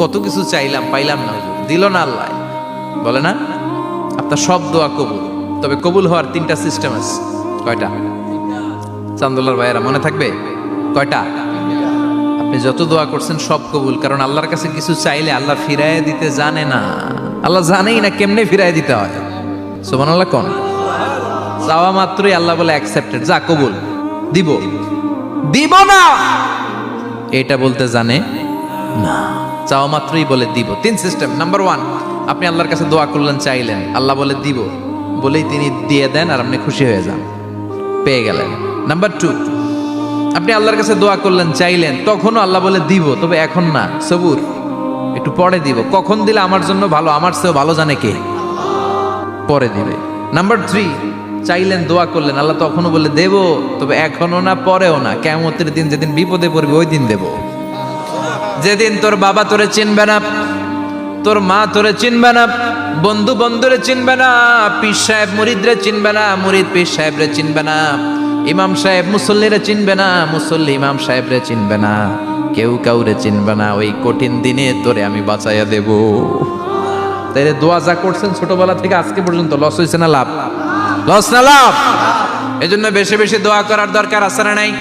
কত কিছু চাইলাম, পাইলাম না, দিল না আল্লাহ। বলে না আপনার সব দোয়া কবুল, তবে কবুল হওয়ার 3টা সিস্টেম আছে। কয়টা? চান্দুল্লার ভাইয়েরা মনে থাকবে কয়টা? আপনি যত দোয়া করছেন সব কবুল, কারণ আল্লাহর কাছে কিছু চাইলে আল্লাহ ফিরাইয়া দিতে জানে না। আল্লাহ জানেই না কেমনে ফিরাইয়া দিতে হয়। সুবহানাল্লাহ কোন? চাওয়া মাত্রই আল্লাহ বলে অ্যাকসেপ্টেড, যা কবুল, দিব দিব না এটা বলতে জানে না। চাওয়া মাত্রই বলে দিব। 3 সিস্টেম। নাম্বার 1, আপনি আল্লাহর কাছে দোয়া করলেন, চাইলেন, আল্লাহ বলে দিব, বলেই তিনি দিয়ে দেন আর আপনি খুশি হয়ে যান, পেয়ে গেলেন। নাম্বার 2, আপনি আল্লাহর কাছে দোয়া করলেন, চাইলেন, তখনও আল্লাহ বলে দিব, তবে এখন না, সবুর, একটু পরে দিব। কখন দিলে আমার জন্য ভালো, আমার চেয়েও ভালো জানে কে, পরে দিবে। নাম্বার 3, চাইলেন, দোয়া করলেন, আল্লাহ তখনও বলে দেব, তবে এখনো না, পরেও না, কিয়ামতের দিন যেদিন বিপদে পড়বে ওই দিন দেব। যেদিন তোর বাবা তোরে চিনবে না, তোর মা তোরে চিনবে না, বন্ধু বন্ধুরে চিনবে না, পীর সাহেব মুরিদরে চিনবে না, মুরিদ পীর সাহেবরে চিনবে না, ইমাম সাহেব মুসল্লিরে চিনবে না, মুসল্লি ইমাম সাহেবরে চিনবে না, কেউ কাউরে চিনবে না। ওই কঠিন দিনে তোরে আমি বাঁচাইয়া দেব। তাইলে দোয়া যা করছেন ছোটবেলা থেকে আজকে পর্যন্ত, লস হয়েছে না লাভ? লস না লাভ? এজন্য বেশি বেশি দোয়া করার দরকার আছে না নাই?